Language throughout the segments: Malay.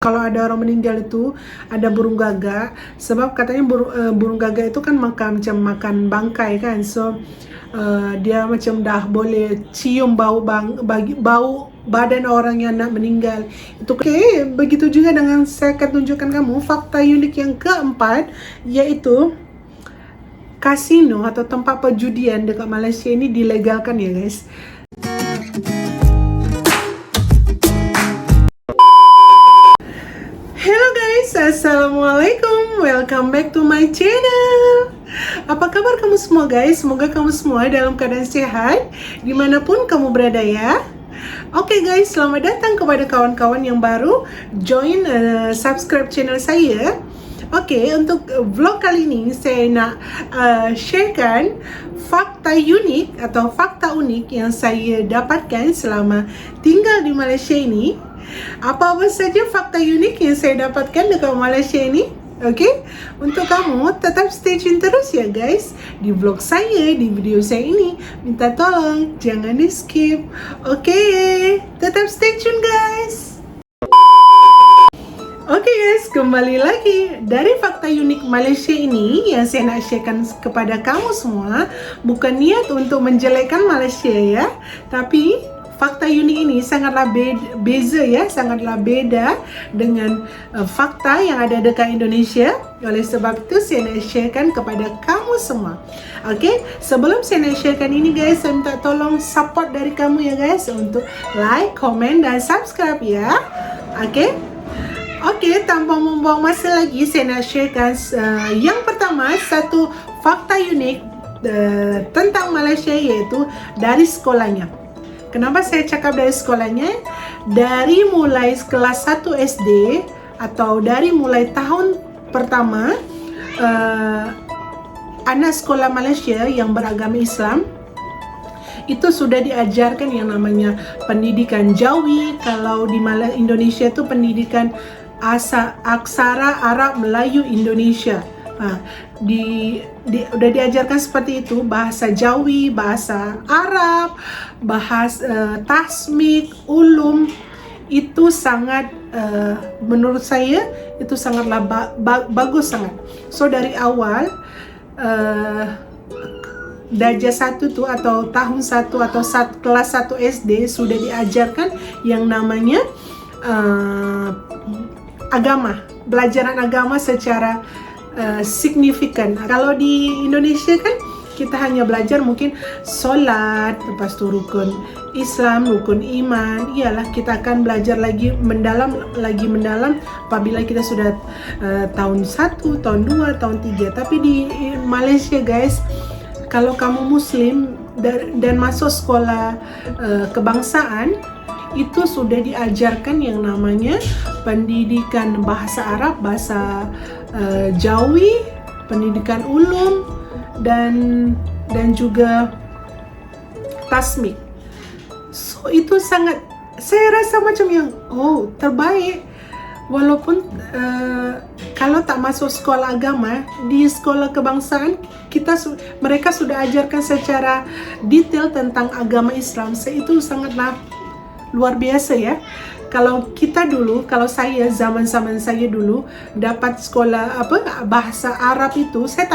kalau ada orang meninggal itu ada burung gagak, sebab katanya burung gagak itu kan macam makan bangkai kan, so dia macam dah boleh cium bau badan orang yang nak meninggal itu. Oke, begitu juga dengan saya akan tunjukkan kamu fakta unik yang keempat, yaitu kasino atau tempat perjudian dekat Malaysia ini dilegalkan ya guys. Hello guys, assalamualaikum, welcome back to my channel. Apa kabar kamu semua guys? Semoga kamu semua dalam keadaan sehat dimanapun kamu berada ya. Oke guys, selamat datang kepada kawan-kawan yang baru join subscribe channel saya. Oke, untuk vlog kali ini saya nak sharekan fakta unik atau fakta unik yang saya dapatkan selama tinggal di Malaysia ini. Apa-apa saja fakta unik yang saya dapatkan dekat Malaysia ini. Oke, untuk kamu tetap stay tune terus ya guys di vlog saya, di video saya ini. Minta tolong jangan di skip. Oke, tetap stay tune guys. Oke guys, kembali lagi dari fakta unik Malaysia ini yang saya nak sharekan kepada kamu semua. Bukan niat untuk menjelekkan Malaysia ya, tapi fakta unik ini sangatlah beza ya, sangatlah beda dengan fakta yang ada dekat Indonesia. Oleh sebab itu saya nak sharekan kepada kamu semua. Oke, sebelum saya nak sharekan ini guys, saya minta tolong support dari kamu ya guys untuk like, komen dan subscribe ya. Oke, tanpa membuang masa lagi, saya nak sharekan yang pertama, satu fakta unik tentang Malaysia, yaitu dari sekolahnya. Kenapa saya cakap dari sekolahnya? Dari mulai kelas 1 SD atau dari mulai tahun pertama, anak sekolah Malaysia yang beragama Islam itu sudah diajarkan yang namanya pendidikan Jawi. Kalau di Indonesia itu pendidikan aksara Arab Melayu Indonesia. Udah diajarkan seperti itu, bahasa Jawi, bahasa Arab, bahasa tasmik, ulum. Itu sangat menurut saya itu sangatlah bagus sangat. So dari awal darjah 1 tu atau tahun 1 atau kelas 1 SD sudah diajarkan yang namanya agama, pelajaran agama secara signifikan. Kalau di Indonesia kan kita hanya belajar mungkin solat, lepas tu rukun Islam, rukun iman. Iyalah, kita akan belajar lagi mendalam apabila kita sudah tahun 1, tahun 2, tahun 3. Tapi di Malaysia guys, kalau kamu Muslim dan masuk sekolah kebangsaan, itu sudah diajarkan yang namanya pendidikan bahasa Arab, bahasa Jawi, pendidikan ulum dan juga tasmik. So itu sangat, saya rasa macam yang terbaik. Walaupun kalau tak masuk sekolah agama, di sekolah kebangsaan mereka sudah ajarkan secara detail tentang agama Islam. Itu sangatlah luar biasa ya. Kalau kita dulu, kalau saya zaman saya dulu dapat sekolah bahasa Arab itu, saya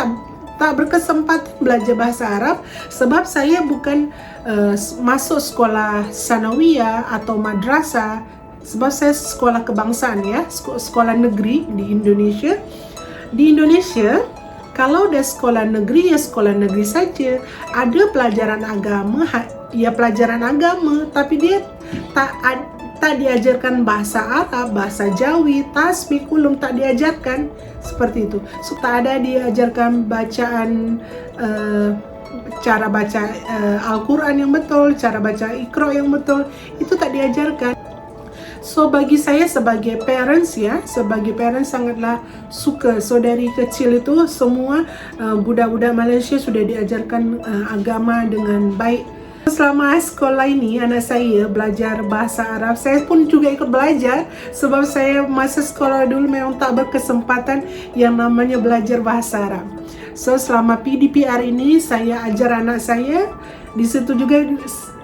tak berkesempatan belajar bahasa Arab sebab saya bukan masuk sekolah sanawiyah atau madrasah. Sebab saya sekolah kebangsaan ya, sekolah negeri di Indonesia. Di Indonesia, kalau ada sekolah negeri ya sekolah negeri saja. Ada pelajaran agama, ya pelajaran agama, tapi dia tak diajarkan bahasa Arab, bahasa Jawi, tasmik, ulum, tak diajarkan seperti itu. So tak ada diajarkan bacaan, cara baca Al-Quran yang betul, cara baca Iqra yang betul, itu tak diajarkan. So bagi saya sebagai parents sangatlah suka. So dari kecil itu semua budak-budak Malaysia sudah diajarkan agama dengan baik. Selama sekolah ini anak saya belajar bahasa Arab, saya pun juga ikut belajar sebab saya masa sekolah dulu memang tak berkesempatan yang namanya belajar bahasa Arab. So selama PDPR ini saya ajar anak saya Di situ juga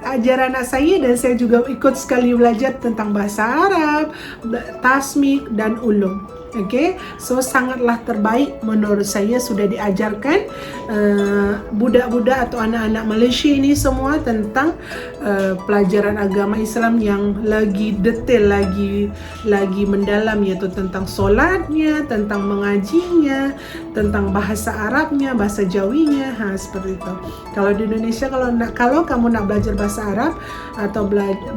ajar anak saya, dan saya juga ikut sekali belajar tentang bahasa Arab, tasmik dan ulum. Okay, so sangatlah terbaik menurut saya sudah diajarkan budak-budak atau anak-anak Malaysia ini semua tentang pelajaran agama Islam yang lagi detail, lagi mendalam, iaitu tentang solatnya, tentang mengajinya, tentang bahasa Arabnya, bahasa Jawinya, seperti itu. Kalau di Indonesia, kalau kamu nak belajar bahasa Arab atau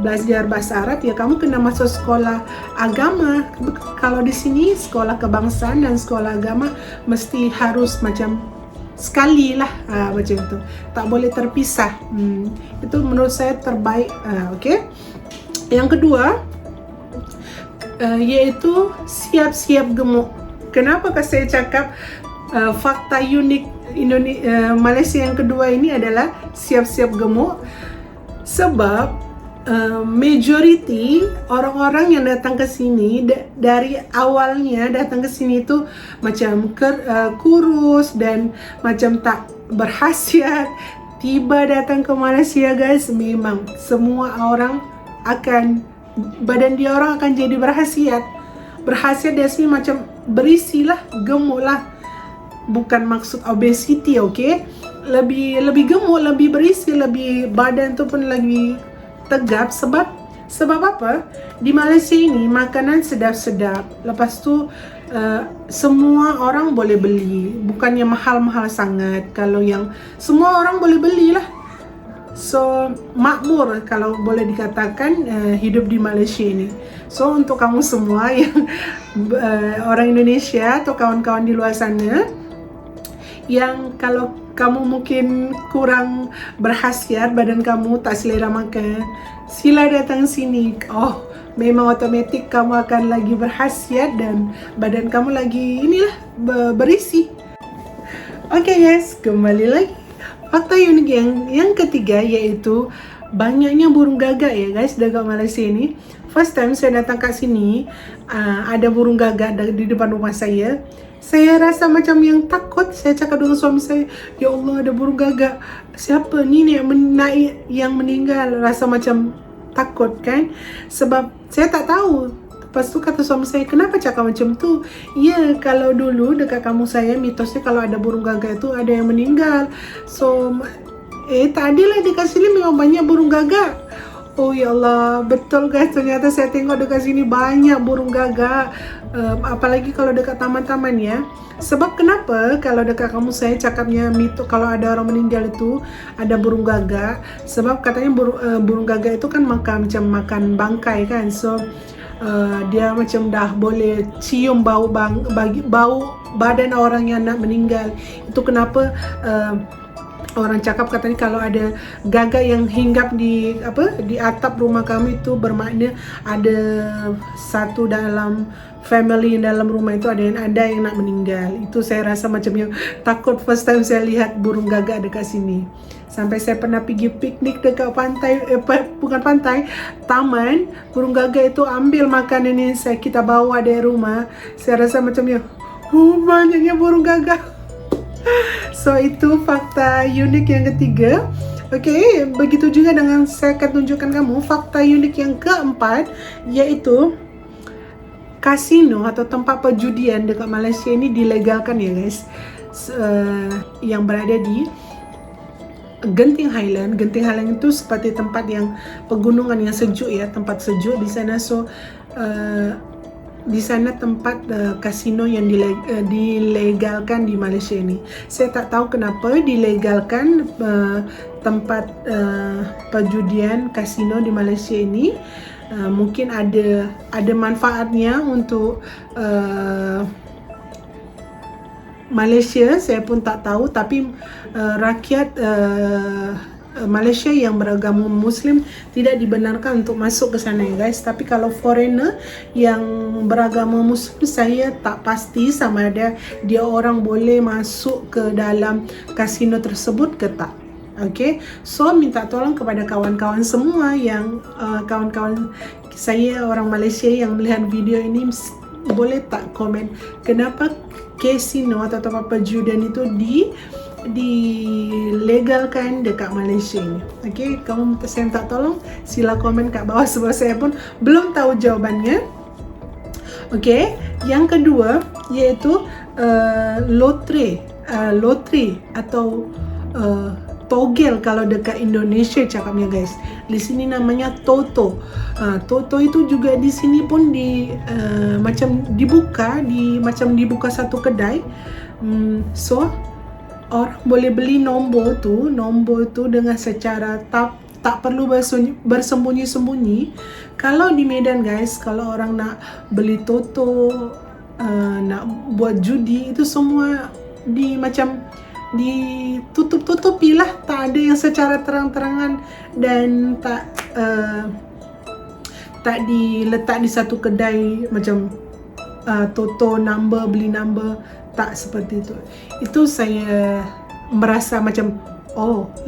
belajar bahasa Arab, ya kamu kena masuk sekolah agama. Kalau di sini sekolah kebangsaan dan sekolah agama mesti harus macam sekali lah, macam itu, tak boleh terpisah. Itu menurut saya terbaik. Okay. Yang kedua yaitu siap-siap gemuk. Kenapa saya cakap fakta unik Malaysia yang kedua ini adalah siap-siap gemuk? Sebab majority orang-orang yang datang ke sini dari awalnya datang ke sini itu macam kurus dan macam tak berkhasiat. Tiba datang ke Malaysia, guys, memang semua orang badan dia orang akan jadi berkhasiat dari sini, macam berisi lah, gemuk lah. Bukan maksud obesity, okay? Lebih gemuk, lebih berisi, lebih badan tu pun lagi tegap. Sebab apa? Di Malaysia ini makanan sedap-sedap. Lepas tu semua orang boleh beli, bukannya mahal-mahal sangat. Kalau yang semua orang boleh belilah. So makmur kalau boleh dikatakan hidup di Malaysia ini. So untuk kamu semua yang orang Indonesia atau kawan-kawan di luar sana yang kalau kamu mungkin kurang berkhasiat, badan kamu tak selera makan, sila datang sini. Memang otomatik kamu akan lagi berkhasiat dan badan kamu lagi berisi. Okay guys, kembali lagi. Fakta unik yang ketiga yaitu banyaknya burung gagak ya guys dekat Malaysia ini. First time saya datang kat sini, ada burung gagak di depan rumah saya. Saya rasa macam yang takut. Saya cakap dengan suami saya, ya Allah, ada burung gagak. Siapa ni yang meninggal? Rasa macam takut kan? Sebab saya tak tahu. Lepas tu kata suami saya, kenapa cakap macam tu? Ya, kalau dulu dekat kampung saya mitosnya kalau ada burung gagak itu ada yang meninggal. So tak adalah dekat sini memang banyak burung gagak. Oh ya Allah, betul guys, ternyata saya tengok dekat sini banyak burung gagak. Apalagi kalau dekat taman-taman ya. Sebab kenapa kalau dekat kamu saya cakapnya mitos kalau ada orang meninggal itu ada burung gagak? Sebab katanya burung gagak itu kan macam makan bangkai kan. So dia macam dah boleh cium bau badan orang yang nak meninggal. Itu kenapa orang cakap katanya kalau ada gagak yang hinggap di atap rumah kami itu bermakna ada satu dalam family yang dalam rumah itu ada yang nak meninggal. Itu saya rasa macam yang takut first time saya lihat burung gagak dekat sini. Sampai saya pernah pergi piknik dekat pantai, bukan pantai, taman. Burung gagak itu ambil makanan yang kita bawa dari rumah. Saya rasa macam yang banyaknya burung gagak. So itu fakta unik yang ketiga. Okay, begitu juga dengan saya akan tunjukkan kamu fakta unik yang keempat, yaitu kasino atau tempat perjudian dekat Malaysia ini dilegalkan ya guys. Yang berada di Genting Highland. Genting Highland itu seperti tempat yang pegunungan yang sejuk ya, tempat sejuk di sana. So di sana tempat kasino yang dilegalkan di Malaysia ini. Saya tak tahu kenapa dilegalkan tempat perjudian kasino di Malaysia ini. Mungkin ada manfaatnya untuk Malaysia, saya pun tak tahu. Tapi rakyat Malaysia yang beragama Muslim tidak dibenarkan untuk masuk ke sana ya guys. Tapi kalau foreigner yang beragama Muslim, saya tak pasti sama ada dia orang boleh masuk ke dalam kasino tersebut ke tak. Okay, so minta tolong kepada kawan-kawan semua yang kawan-kawan saya orang Malaysia yang melihat video ini, boleh tak komen kenapa kasino atau tempat perjudian itu dilegalkan dekat Malaysia ni. Okey, kamu minta saya minta tolong, sila komen kat bawah sebab saya pun belum tahu jawabannya. Okey, yang kedua iaitu loteri atau togel kalau dekat Indonesia cakapnya guys. Di sini namanya toto. Toto itu juga di sini pun macam dibuka satu kedai. So orang boleh beli nombor tu dengan secara tak perlu bersembunyi-sembunyi. Kalau di Medan guys, kalau orang nak beli toto, nak buat judi, itu semua ditutup-tutupi lah, tak ada yang secara terang-terangan dan tak diletak di satu kedai macam toto number, beli number, tak seperti itu. Itu saya merasa macam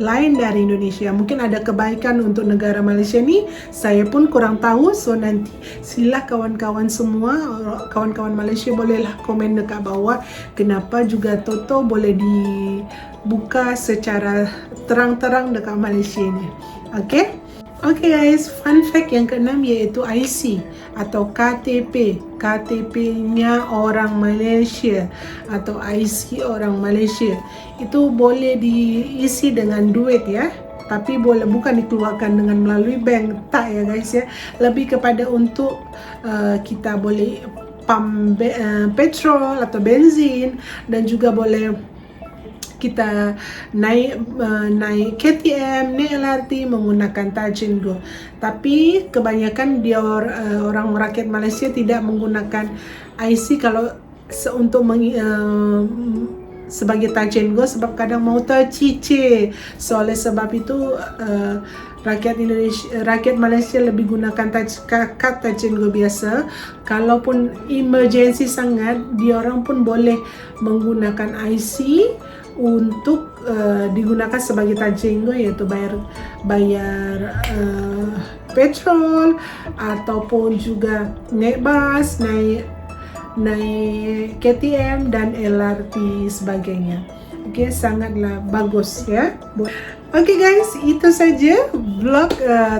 lain dari Indonesia. Mungkin ada kebaikan untuk negara Malaysia ni, saya pun kurang tahu. So nanti sila kawan-kawan semua, kawan-kawan Malaysia bolehlah komen dekat bawah kenapa juga toto boleh dibuka secara terang-terang dekat Malaysia ni. Okay guys, fun fact yang keenam iaitu IC atau KTP-nya orang Malaysia atau IC orang Malaysia. Itu boleh diisi dengan duit ya, tapi bukan dikeluarkan dengan melalui bank, tak ya guys ya. Lebih kepada untuk kita boleh pump petrol atau benzin, dan juga boleh kita naik KTM, naik LRT menggunakan Touch 'n Go. Tapi kebanyakan orang rakyat Malaysia tidak menggunakan IC kalau untuk sebagai Touch 'n Go, sebab kadang mau tercicir. So oleh sebab itu rakyat Malaysia lebih gunakan kad Touch 'n Go biasa. Kalaupun emergency sangat, diorang pun boleh menggunakan IC untuk digunakan sebagai Touch 'n Go, iaitu bayar petrol ataupun juga naik bas, naik KTM dan LRT sebagainya. Okay, sangatlah bagus ya. Okay guys, itu saja vlog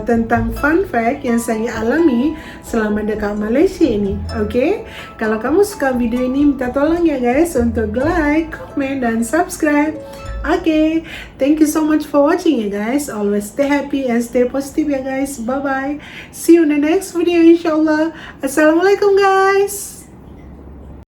tentang fun fact yang saya alami selama dekat Malaysia ini. Okay, kalau kamu suka video ini, minta tolong ya guys untuk like, comment dan subscribe. Okay, thank you so much for watching ya guys. Always stay happy and stay positive ya guys. Bye bye. See you in the next video inshallah. Assalamualaikum guys.